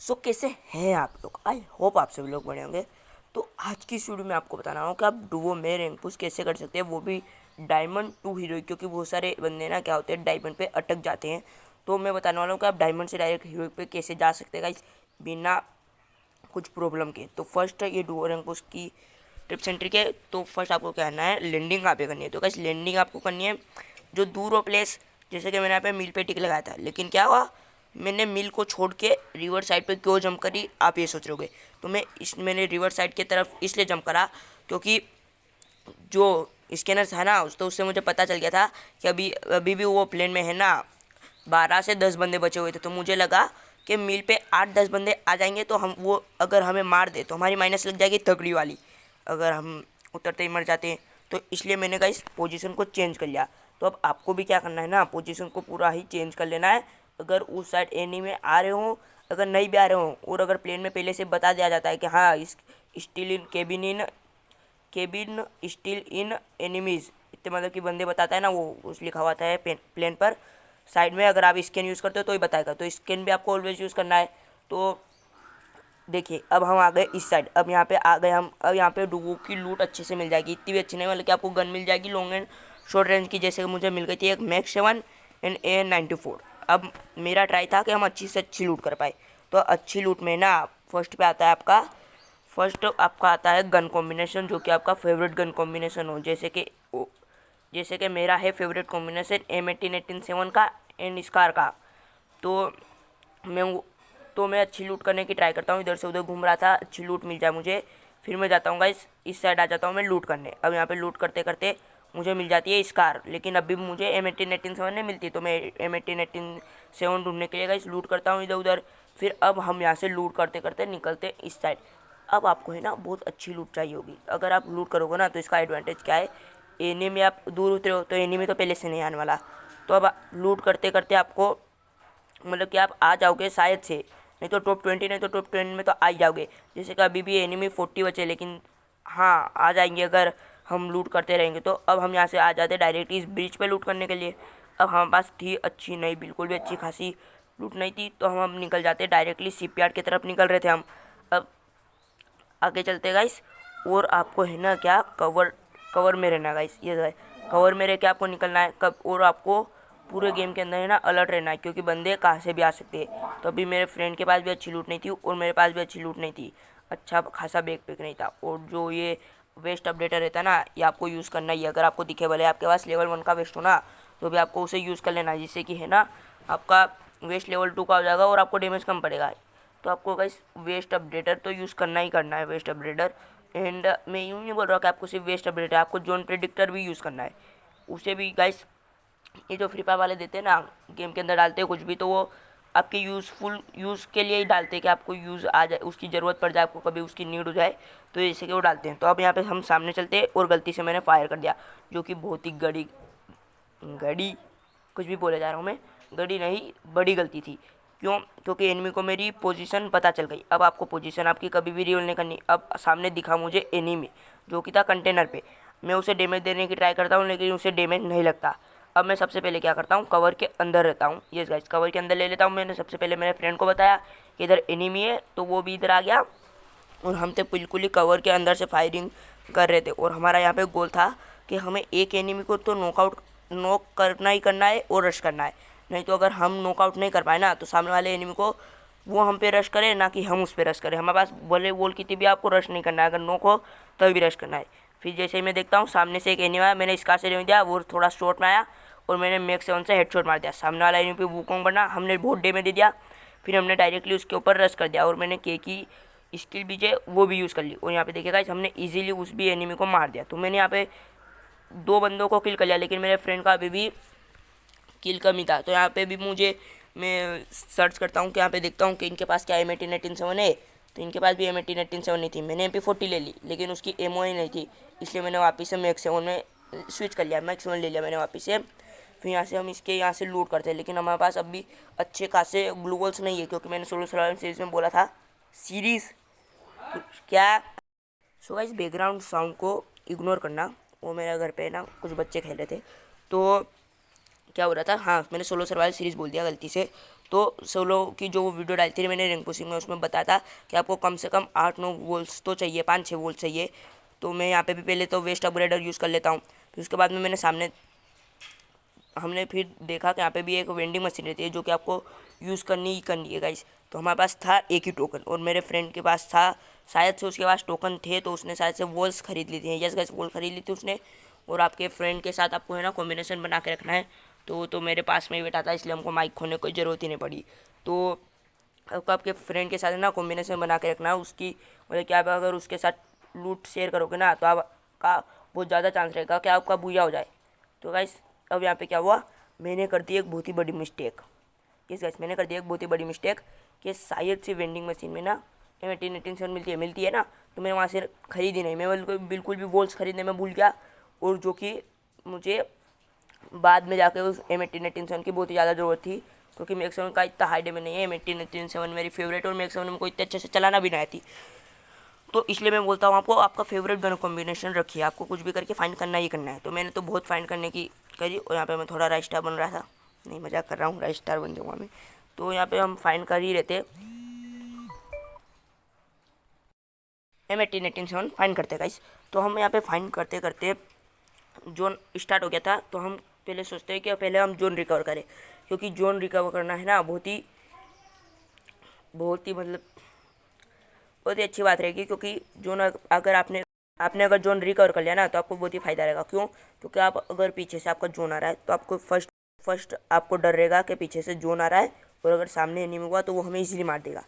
सो कैसे हैं आप लोग? आई होप आप सभी लोग बढ़िया होंगे। तो आज की इस वीडियो में आपको बताना हो कि आप डुओ में रैंक पुश कैसे कर सकते हैं, वो भी डायमंड 2 हीरो। क्योंकि बहुत सारे बंदे ना क्या होते हैं, डायमंड पे अटक जाते हैं। तो मैं बताने वाला हूँ कि आप डायमंड से डायरेक्ट हीरो पे कैसे जा सकते हैं गाइस, बिना कुछ प्रॉब्लम के। तो फर्स्ट ये डुओ रैंक पुश की टिप्स एंड ट्रिक है। तो फर्स्ट आपको क्या करना है, लैंडिंग कहाँ पे करनी है। तो गाइस लैंडिंग आपको करनी है जो दूर हो प्लेस। जैसे कि मैंने यहाँ पे मिल पे टिक लगाया था, लेकिन क्या हुआ, मैंने मिल को छोड़ के रिवर साइड पे क्यों जंप करी, आप ये सोच रहोगे। तो मैंने रिवर साइड की तरफ इसलिए जंप करा क्योंकि जो स्कैनर था ना, तो उससे मुझे पता चल गया था कि अभी अभी भी वो प्लेन में है ना 12 से 10 बंदे बचे हुए थे। तो मुझे लगा कि मिल पे 8-10 बंदे आ जाएंगे, तो हम वो अगर हमें मार दे तो हमारी माइनस लग जाएगी तगड़ी वाली, अगर हम उतरते ही मर जाते हैं। तो इसलिए मैंने इस पोजीशन को चेंज कर लिया। तो अब आपको भी क्या करना है ना, पोजीशन को पूरा ही चेंज कर लेना है। अगर उस साइड एनिमी में आ रहे हो, अगर नहीं भी आ रहे हो, और अगर प्लेन में पहले से बता दिया जाता है कि हाँ इस still in cabin still in enemies, इतने मतलब कि बंदे बताता है ना, वो उस लिखा हुआ है प्लेन पर साइड में। अगर आप स्कैन यूज़ करते हो तो ही बताएगा, तो स्कैन भी आपको ऑलवेज यूज़ करना है। तो देखिए अब हम आ गए इस साइड, अब यहाँ पे आ गए हम। अब यहाँ पे डुगो की लूट अच्छे से मिल जाएगी, इतनी भी अच्छी नहीं, मतलब कि आपको गन मिल जाएगी लॉन्ग एंड शॉर्ट रेंज की। जैसे कि मुझे मिल गई थी एक मैक्स 7 एंड AN-94। अब मेरा ट्राई था कि हम अच्छी से अच्छी लूट कर पाए। तो अच्छी लूट में ना फर्स्ट आपका आता है गन कॉम्बिनेशन, जो कि आपका फेवरेट गन कॉम्बिनेशन हो। जैसे कि मेरा है फेवरेट कॉम्बिनेशन M18-7 का एंड स्कार का। तो मैं मैं अच्छी लूट करने की ट्राई करता हूँ, इधर से उधर घूम रहा था, अच्छी लूट मिल जाए मुझे, फिर मैं जाता हूँ गाइस इस साइड आ जाता हूँ मैं लूट करने। अब यहाँ पे लूट करते करते मुझे मिल जाती है स्कार, लेकिन अभी भी मुझे M18-7 नहीं मिलती। तो मैं M18-7 ढूंढने के लिए गाइस लूट करता हूँ इधर उधर। फिर अब हम यहाँ से लूट करते करते निकलते इस साइड। अब आपको है ना बहुत अच्छी लूट चाहिए होगी। अगर आप लूट करोगे ना तो इसका एडवांटेज क्या है, एनिमी आप दूर उतरे हो तो एनिमी तो पहले से नहीं आने वाला। तो अब लूट करते करते आपको मतलब कि आप आ जाओगे शायद से, नहीं तो टॉप 20, नहीं तो टॉप 10 में तो आ ही जाओगे। जैसे कि अभी भी एनिमी 40 बचे, लेकिन हाँ आ जाएंगे अगर हम लूट करते रहेंगे। तो अब हम यहाँ से आ जाते डायरेक्ट इस ब्रिज पे लूट करने के लिए। अब हमारे पास थी अच्छी नहीं, बिल्कुल भी अच्छी खासी लूट नहीं थी, तो हम निकल जाते डायरेक्टली शिपयार्ड की तरफ निकल रहे थे हम। अब आगे चलते गाइस, और आपको है ना क्या कवर में रहना गाइस, ये कवर में रह के आपको निकलना है कब, और आपको पूरे गेम के अंदर है ना अलर्ट रहना है, क्योंकि बंदे कहाँ से भी आ सकते हैं। तो अभी मेरे फ्रेंड के पास भी अच्छी लूट नहीं थी और मेरे पास भी अच्छी लूट नहीं थी, अच्छा खासा बैग पैक नहीं था। और जो ये वेस्ट अपडेटर रहता है ना, ये आपको यूज़ करना ही है। अगर आपको दिखे भले आपके पास लेवल 1 का वेस्ट हो ना, तो भी आपको उसे यूज़ कर लेना, जिससे कि है ना आपका वेस्ट लेवल 2 का हो जाएगा और आपको डैमेज कम पड़ेगा। तो आपको गाइस वेस्ट अपडेटर तो यूज़ करना ही करना है, वेस्ट अपडेटर। एंड मैं यूँ नहीं बोल रहा कि आपको सिर्फ वेस्ट अपडेटर, आपको जोन प्रेडिक्टर भी यूज़ करना है। उसे भी गाइस ये जो फ्री फायर वाले देते हैं ना, गेम के अंदर डालते हैं कुछ भी, तो वो आपके यूज़फुल यूज़ के लिए ही डालते हैं कि आपको यूज़ आ जाए, उसकी ज़रूरत पड़ जाए, आपको कभी उसकी नीड हो जाए, तो जैसे कि वो डालते हैं। तो अब यहाँ पे हम सामने चलते हैं और गलती से मैंने फायर कर दिया, जो कि बहुत ही गड़ी कुछ भी बोले जा रहा हूँ मैं, गड़ी नहीं बड़ी गलती थी। क्यों? क्योंकि एनिमी को मेरी पोजीशन पता चल गई। अब आपको पोजीशन आपकी कभी भी रिवील नहीं करनी। अब सामने दिखा मुझे एनिमी, जो कि था कंटेनर पे। मैं उसे डैमेज देने की ट्राई करता हूँ, लेकिन उसे डैमेज नहीं लगता। अब मैं सबसे पहले क्या करता हूँ, कवर के अंदर रहता हूँ। यस गाइस, कवर के अंदर ले लेता हूँ। मैंने सबसे पहले मेरे फ्रेंड को बताया कि इधर एनिमी है, तो वो भी इधर आ गया, और हम थे बिल्कुल ही कवर के अंदर से फायरिंग कर रहे थे। और हमारा यहाँ पे गोल था कि हमें एक एनिमी को तो नॉक करना ही करना है और रश करना है। नहीं तो अगर हम नॉकआउट नहीं कर पाए ना, तो सामने वाले एनिमी को वो हम पे रश करे, ना कि हम उस पर रश करें। हमारे पास भले वॉल की भी आपको रश नहीं करना है, अगर नॉक हो तभी भी रश करना है। फिर जैसे ही मैं देखता हूँ सामने से एक एनिमी आया, मैंने इसका से रेंज दिया, वो थोड़ा शॉर्ट में आया और मैंने मैक्स 7 से हेडशॉट मार दिया। सामने वाला एनिमी पे वूकोंग बना, हमने बहुत डैमेज दे दिया। फिर हमने डायरेक्टली उसके ऊपर रश कर दिया, और मैंने के की स्किल भी जो वो भी यूज़ कर ली। और यहाँ पे देखिएगा हमने इजीली उस भी एनिमी को मार दिया। तो मैंने यहाँ पे 2 बंदों को किल कर लिया, लेकिन मेरे फ्रेंड का अभी भी किल कमी था। तो यहाँ पे भी मैं सर्च करता हूँ कि यहाँ पे देखता हूँ कि इनके पास क्या M18-7 है। तो इनके पास भी M18-7 नहीं थी। मैंने MP40 ले ली, लेकिन उसकी एमओ ही नहीं थी, इसलिए मैंने वापस से मैक्स 7 में स्विच कर लिया, मैक्स 7 ले लिया मैंने वापस से। फिर यहाँ से हम इसके यहाँ से लूट करते हैं, लेकिन हमारे पास अभी अच्छे खासे ग्लूवल्स नहीं है, क्योंकि मैंने सोलो सर्वाइवल सीरीज़ में बोला था सीरीज़ क्या। सो गाइस बैकग्राउंड साउंड को इग्नोर करना, वो मेरे घर पे ना कुछ बच्चे खेल रहे थे। तो क्या हो रहा था, हाँ मैंने सोलो सर्वाइवल सीरीज़ बोल दिया गलती से। तो सोलो की जो वो वीडियो डाली थी मैंने रैंक पुशिंग में, उसमें बताया था कि आपको कम से कम 8-9 वोल्ट्स तो चाहिए, 5-6 वोल्ट चाहिए। तो मैं यहाँ पे भी पहले तो वेस्ट अपग्रेडर यूज़ कर लेता हूँ। फिर उसके बाद में हमने फिर देखा कि यहाँ पे भी एक वेंडिंग मशीन रहती है जो कि आपको यूज़ करनी ही करनी है गाइस। तो हमारे पास था एक ही टोकन और मेरे फ्रेंड के पास था, शायद से उसके पास टोकन थे तो उसने शायद से वॉल्स खरीद ली थी। यस गाइस, वॉल खरीद ली थी उसने। और आपके फ्रेंड के साथ आपको है ना कॉम्बिनेशन बना के रखना है। तो मेरे पास में ही बैठा था, इसलिए हमको माइक खोलने की ज़रूरत ही नहीं पड़ी। तो आपको आपके फ्रेंड के साथ है ना कॉम्बिनेशन बना के रखना है उसकी, मतलब क्या अगर उसके साथ लूट शेयर करोगे ना तो आपका बहुत ज़्यादा चांस रहेगा कि आपका बुया हो जाए। तो गाइस अब यहाँ पे क्या हुआ, मैंने कर दी एक बहुत ही बड़ी मिस्टेक। किस गाइस, मैंने कर दिया एक बहुत ही बड़ी मिस्टेक कि शायद से वेंडिंग मशीन में ना M1887 मिलती है ना, तो मैं वहाँ से खरीदी नहीं। मैं बिल्कुल भी वॉल्स खरीदने में भूल गया, और जो कि मुझे बाद में जाकर उस M1887 की बहुत ही ज़्यादा ज़रूरत थी, क्योंकि मैक्स7 का इतना हाई डैमेज नहीं है। M1887 मेरी फेवरेट, और मैक्स7 को इतने अच्छे से चलाना भी नहीं आती। तो इसलिए मैं बोलता हूँ आपको, आपका फेवरेट गन कॉम्बिनेशन रखिए, आपको कुछ भी करके फाइंड करना ही करना है। तो मैंने तो बहुत फाइंड करने की करी, और यहाँ पे मैं थोड़ा राइट स्टार बन रहा था, नहीं मजाक कर रहा हूँ, राइट स्टार बन जाऊँगा मैं। तो यहाँ पे हम फाइंड कर ही रहते, M1887 फाइंड करते गाइस। तो हम यहाँ पे फाइंड करते करते जोन स्टार्ट हो गया था। तो हम पहले सोचते हैं कि पहले हम जोन रिकवर करें, क्योंकि जोन रिकवर करना है ना बहुत ही मतलब बहुत ही अच्छी बात रहेगी। क्योंकि जोन अगर आपने अगर जोन रिकवर कर लिया ना तो आपको बहुत ही फायदा रहेगा। क्यों? क्योंकि आप अगर पीछे से आपका जोन आ रहा है तो आपको फर्स्ट आपको डर रहेगा कि पीछे से जोन आ रहा है, और अगर सामने एनिमी हुआ तो वो हमें इजीली मार देगा।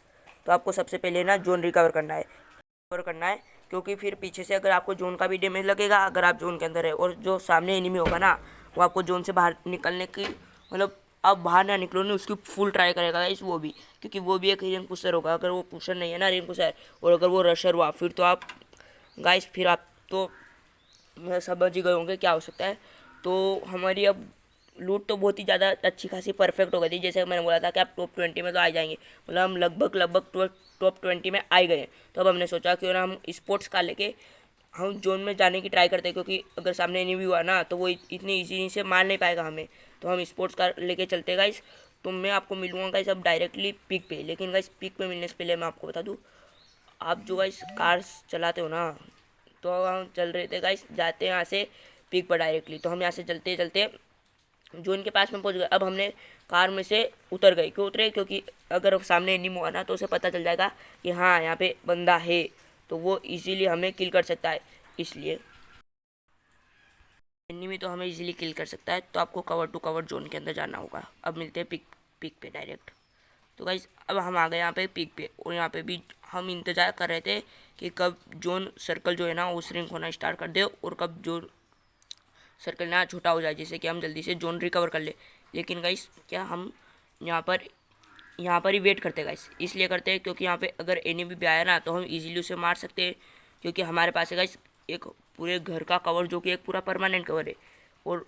तो आपको सबसे पहले ना जोन रिकवर करना है, क्योंकि फिर पीछे से अगर आपको जोन का भी डैमेज लगेगा अगर आप जोन के अंदर है, और जो सामने एनिमी होगा ना वो आपको जोन से बाहर निकलने की, मतलब आप बाहर ना निकलो नहीं, उसकी फुल ट्राई करेगा गाइस वो भी, क्योंकि वो भी एक रेंज पुशर होगा। अगर वो पुशर नहीं है ना रेंज पुशर, और अगर वो रशर हुआ फिर तो आप गाइस, फिर आप तो मैं समझ ही गए होंगे क्या हो सकता है। तो हमारी अब लूट तो बहुत ही ज़्यादा अच्छी खासी परफेक्ट हो गई थी। जैसे मैंने बोला था कि आप टॉप 20 में तो आ जाएंगे, मतलब हम लगभग टॉप 20 में आ गए। तो अब हमने सोचा क्यों ना हम स्पोर्ट्स कार लेके हम जोन में जाने की ट्राई करते हैं, क्योंकि अगर सामने एनिमी हुआ ना तो वो इतनी ईजी से मार नहीं पाएगा हमें। तो हम स्पोर्ट्स कार लेके चलते गाइस। तो मैं आपको मिलूँगा गाइस अब डायरेक्टली पिक पे। लेकिन गाइस पिक पे मिलने से पहले मैं आपको बता दूँ, आप जो गाइस कार्स चलाते हो ना, तो हम चल रहे थे गाइस, जाते हैं यहाँ से पिक पर डायरेक्टली। तो हम यहाँ से चलते चलते जो इनके पास में पहुँच गए। अब हमने कार में से उतर गए। क्यों उतरे? क्योंकि अगर सामने एनिमी हुआ ना तो उसे पता चल जाएगा कि हाँ यहाँ पे बंदा है, तो वो इजीली हमें किल कर सकता है। इसलिए एनिमी तो हमें इजीली किल कर सकता है। तो आपको कवर टू कवर जोन के अंदर जाना होगा। अब मिलते हैं पिक पे डायरेक्ट। तो गाइस अब हम आ गए यहाँ पे पिक पे, और यहाँ पे भी हम इंतज़ार कर रहे थे कि कब जोन सर्कल जो है ना वो श्रिंक होना स्टार्ट कर दे, और कब जो सर्कल ना छोटा हो जाए, जिससे कि हम जल्दी से जोन रिकवर कर ले। लेकिन गाइस क्या हम यहाँ पर ही वेट करते गाइस, इसलिए करते हैं क्योंकि यहाँ पे अगर एनिमी भी आया ना तो हम इजीली उसे मार सकते हैं, क्योंकि हमारे पास है गाइस एक पूरे घर का कवर, जो कि एक पूरा परमानेंट कवर है। और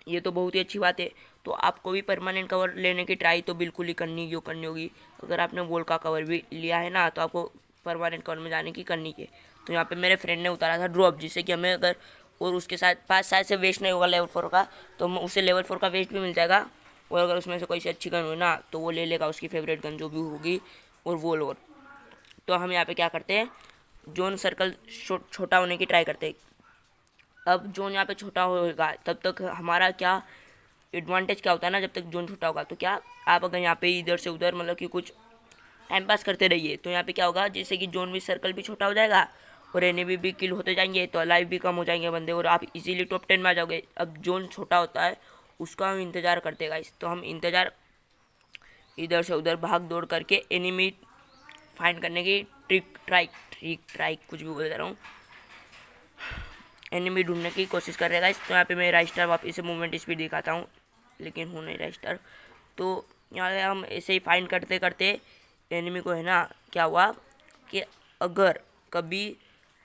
ये तो बहुत ही अच्छी बात है। तो आपको भी परमानेंट कवर लेने की ट्राई तो बिल्कुल ही करनी होगी। अगर आपने वॉल का कवर भी लिया है ना तो आपको परमानेंट कवर में जाने की करनी है। तो यहाँ पे मेरे फ्रेंड ने उतारा था ड्रॉप, जिससे कि हमें अगर और उसके साथ पास शायद से वेस्ट नहीं होगा लेवल 4 का, तो उसे लेवल 4 का वेस्ट भी मिल जाएगा। और अगर उसमें से कोई सी अच्छी गन हो ना तो वो ले लेगा, उसकी फेवरेट गन जो भी होगी, और वो लोर। तो हम यहाँ पे क्या करते हैं, जोन सर्कल छोटा होने की ट्राई करते हैं। अब जोन यहाँ पे छोटा होगा तब तक हमारा क्या एडवांटेज क्या होता है ना, जब तक जोन छोटा होगा तो क्या आप अगर यहाँ पे इधर से उधर मतलब कि कुछ टाइम पास करते रहिए, तो यहाँ पे क्या होगा, जैसे कि जोन भी सर्कल भी छोटा हो जाएगा और एनिमी भी किल होते जाएंगे, तो लाइफ भी कम हो जाएंगे बंदे, और आप इजीली टॉप 10 में आ जाओगे। अब जोन छोटा होता है उसका हम इंतज़ार करते गाइस। तो हम इंतज़ार इधर से उधर भाग दौड़ करके एनिमी फाइंड करने की ट्राई कुछ भी बोल रहा हूँ, एनिमी ढूंढने की कोशिश कर रहेगा। तो यहाँ पे मैं राइट स्टार वापस से मूवमेंट स्पीड दिखाता हूँ, लेकिन हूँ नहीं राइट स्टार। तो यहाँ पे हम ऐसे ही फाइंड करते करते एनिमी को है ना क्या हुआ कि अगर कभी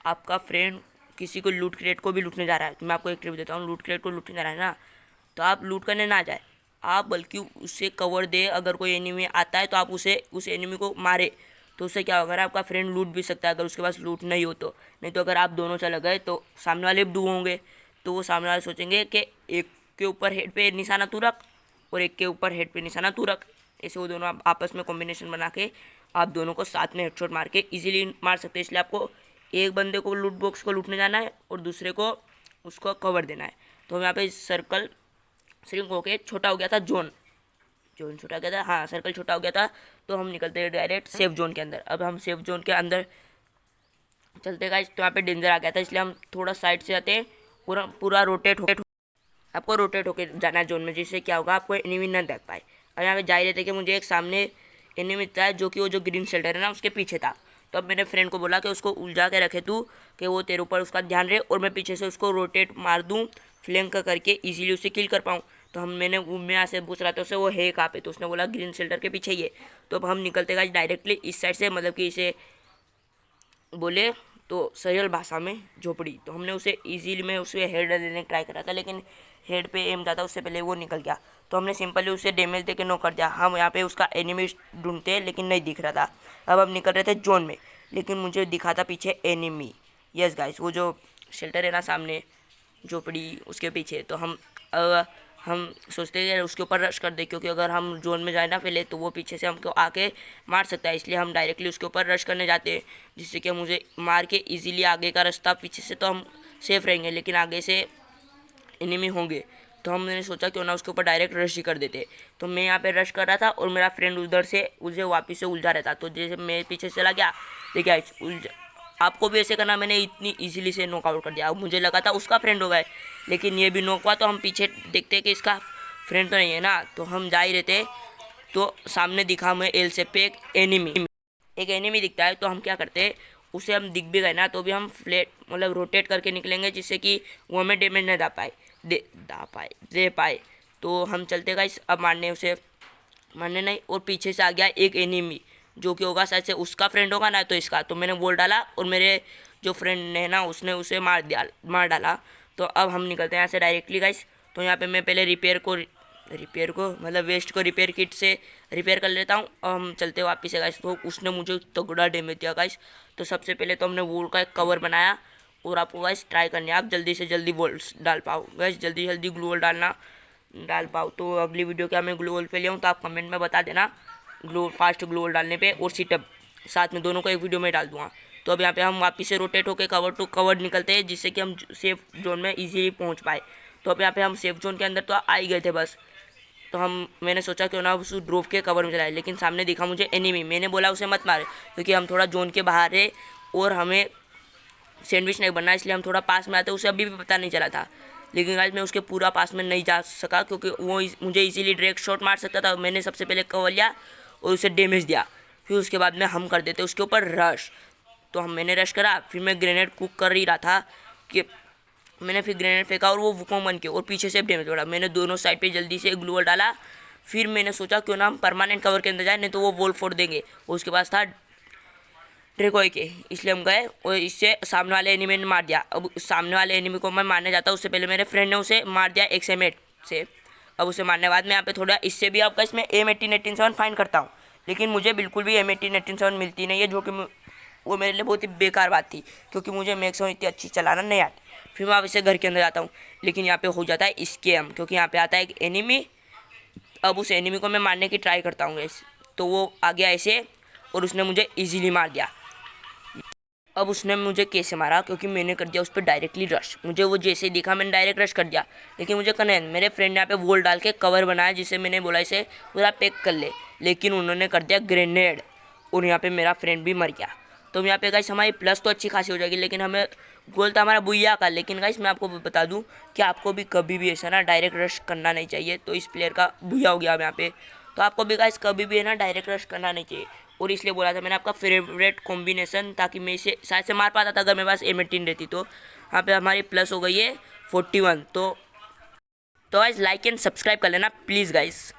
आपका फ्रेंड किसी को लूट क्रेट को भी लूटने जा रहा है, तो मैं आपको एक ट्रिप देता हूँ, लूट क्रेट को लूटने जा रहा है ना तो आप लूट करने ना जाए, आप बल्कि उससे कवर दे। अगर कोई एनिमी आता है तो आप उस एनिमी को मारे, तो उससे क्या होगा, अगर आपका फ्रेंड लूट भी सकता है अगर उसके पास लूट नहीं हो तो। नहीं तो अगर आप दोनों चले गए तो सामने वाले डू होंगे, तो वो सामने वाले सोचेंगे कि एक के ऊपर हेड पे निशाना तू रख और एक के ऊपर हेड पे निशाना तू रख, ऐसे वो दोनों आप आपस में कॉम्बिनेशन बना के आप दोनों को साथ में हेडशॉट मार के इजीली मार सकते हैं। इसलिए आपको एक बंदे को लूट बॉक्स को लूटने जाना है और दूसरे को उसको कवर देना है। तो हम यहाँ पे सर्कल श्रिंक होके छोटा हो गया था, जोन छोटा हो गया था, हाँ सर्कल छोटा हो गया था। तो हम निकलते हैं डायरेक्ट सेफ जोन के अंदर। अब हम सेफ जोन के अंदर चलते गाइस, तो यहाँ पे डेंजर आ गया था, इसलिए हम थोड़ा साइड से आते हैं, पूरा पूरा रोटेट होके आपको रोटेट होके जाना है जोन में, जिससे क्या होगा आपको एनिमी ना देख पाए। और यहाँ पे जा रहे थे कि मुझे एक सामने एनिमी था जो कि वो जो ग्रीन शेल्टर है ना उसके पीछे था। तो अब मैंने फ्रेंड को बोला कि उसको उलझा के रखे तू, कि वो तेरे ऊपर उसका ध्यान रहे और मैं पीछे से उसको रोटेट मार दूँ फ्लैंक करके इजीली उसे किल कर पाऊँ। तो मैं यहाँ से पूछ रहा था उसे वो है कहाँ पे, तो उसने बोला ग्रीन शेल्टर के पीछे ही है। तो अब हम निकलते गए डायरेक्टली इस साइड से, मतलब कि इसे बोले तो सरल भाषा में झोपड़ी। तो हमने उसे इजीली में उसे हेड देने का ट्राई करा था, लेकिन हेड पे एम जाता उससे पहले वो निकल गया। तो हमने सिंपली उसे डैमेज देके नो कर दिया। हम यहाँ पे उसका एनिमी ढूंढते हैं लेकिन नहीं दिख रहा था। अब हम निकल रहे थे जोन में, लेकिन मुझे दिखा था पीछे एनिमी। यस गाइस, वो जो शेल्टर है ना सामने झोपड़ी उसके पीछे। तो हम सोचते हैं उसके ऊपर रश कर दे, क्योंकि अगर हम जोन में जाए ना पहले तो वो पीछे से हमको आके मार सकता है। इसलिए हम डायरेक्टली उसके ऊपर रश करने जाते हैं, जिससे कि मुझे मार के इजीली आगे का रास्ता, पीछे से तो हम सेफ रहेंगे लेकिन आगे से एनिमी होंगे। तो हमने सोचा क्यों ना उसके ऊपर डायरेक्ट रश ही कर देते। तो मैं यहाँ पे रश कर रहा था और मेरा फ्रेंड उधर से उसे वापस से उलझा रहता। तो जैसे मैं पीछे चला गया, देखिए आपको भी ऐसे करना, मैंने इतनी इजीली से नॉकआउट कर दिया। अब मुझे लगा था उसका फ्रेंड होगा, लेकिन ये भी नॉक हुआ। तो हम पीछे देखते कि इसका फ्रेंड तो नहीं है ना, तो हम जा ही रहते। तो सामने दिखा हमें एल से पे एक एनिमी दिखता है। तो हम क्या करते हैं, उसे हम दिख भी गए ना तो भी हम फ्लैट मतलब रोटेट करके निकलेंगे, जिससे कि वो हमें डैमेज नहीं दे पाए। तो हम चलते गए अब मारने नहीं, और पीछे से आ गया एक एनिमी जो कि होगा शायद से उसका फ्रेंड होगा ना तो इसका। तो मैंने वॉल डाला और मेरे जो फ्रेंड है ना उसने उसे मार डाला। तो अब हम निकलते हैं यहाँ से डायरेक्टली गाइस। तो यहाँ पे मैं पहले रिपेयर को मतलब वेस्ट को रिपेयर किट से रिपेयर कर लेता हूँ और हम चलते वापस है गाइस। तो उसने मुझे तगड़ा डैमेज दिया गाइस। तो सबसे पहले तो हमने वॉल का एक कवर बनाया, और आपको गाइस ट्राई करनी है आप जल्दी से जल्दी वॉल डाल पाओ गाइस, जल्दी ग्लू वॉल डाल पाओ। तो अगली वीडियो क्या मैं ग्लू वॉल पे ले आऊँ तो आप कमेंट में बता देना, फास्ट ग्लू वॉल डालने पे और सीटअप साथ में दोनों को एक वीडियो में डाल दूँगा। तो अब यहाँ पे हम वापस से रोटेट होकर कवर टू कवर निकलते हैं, जिससे कि हम सेफ जोन में इजीली पहुँच पाए। तो अब यहाँ पे हम सेफ जोन के अंदर तो आ ही गए थे बस। तो मैंने सोचा क्यों ना उस ड्रोव के कवर में चलाए, लेकिन सामने दिखा मुझे एनिमी। मैंने बोला उसे मत मारे, क्योंकि हम थोड़ा जोन के बाहर है और हमें सैंडविच नहीं बनना, इसलिए हम थोड़ा पास में आते। उसे अभी भी पता नहीं चला था, लेकिन आज मैं उसके पूरा पास में नहीं जा सका, क्योंकि वो मुझे इजीली डायरेक्ट शॉट मार सकता था। मैंने सबसे पहले कवर लिया और उसे डैमेज दिया, फिर उसके बाद में हम कर देते उसके ऊपर रश। तो मैंने रश करा, फिर मैं ग्रेनेड कुक कर ही रहा था कि मैंने फिर ग्रेनेड फेंका और वो वुकोंग बन के और पीछे से डैमेज पड़ा। मैंने दोनों साइड पे जल्दी से ग्लू वॉल डाला। फिर मैंने सोचा क्यों ना हम परमानेंट कवर के अंदर जाए, नहीं तो वो वॉल फोड़ देंगे। और उसके पास था ड्रेकोई के, इसलिए हम गए और इससे सामने वाले एनिमी ने मार दिया। अब सामने वाले एनिमी को मैं मारने जाता, उससे पहले मेरे फ्रेंड ने उसे मार दिया XM8 से। अब उसे मारने के बाद मैं यहाँ पे थोड़ा इससे भी आपका इसमें M1887 फाइंड करता हूँ, लेकिन मुझे बिल्कुल भी M1887 मिलती नहीं है, जो कि वो मेरे लिए बहुत ही बेकार बात थी, क्योंकि मुझे मैक्सिमम इतनी अच्छी चलाना नहीं आती। फिर मैं वापस से घर के अंदर जाता हूँ, लेकिन यहाँ पे हो जाता है स्कैम, क्योंकि यहाँ पे आता है एक एनिमी। अब उस एनिमी को मैं मारने की ट्राई करता हूँ, तो वो आ गया ऐसे और उसने मुझे ईजिली मार दिया। अब उसने मुझे कैसे मारा, क्योंकि मैंने कर दिया उस पर डायरेक्टली रश। मुझे वो जैसे ही दिखा मैंने डायरेक्ट रश कर दिया, लेकिन मुझे करना है, मेरे फ्रेंड ने यहाँ पे वॉल डाल के कवर बनाया, जिसे मैंने बोला इसे पूरा पैक कर ले, लेकिन उन्होंने कर दिया ग्रेनेड और यहाँ पे मेरा फ्रेंड भी मर गया। तो यहाँ पे गाइस हमारी प्लस तो अच्छी खासी हो जाएगी, लेकिन हमें गोल था हमारा बुइया का। लेकिन गाइस मैं आपको बता दूँ कि आपको भी कभी भी ऐसा ना डायरेक्ट रश करना नहीं चाहिए। तो इस प्लेयर का बुइया हो गया यहाँ पे, तो आपको भी गाइस कभी भी है ना डायरेक्ट रश करना नहीं चाहिए। और इसलिए बोला था मैंने आपका फेवरेट कॉम्बिनेशन, ताकि मैं इसे शायद से मार पाता था अगर मेरे पास M18 रहती। तो यहाँ पे हमारी प्लस हो गई है 41। तो गाइस लाइक एंड सब्सक्राइब कर लेना प्लीज़ गाइस।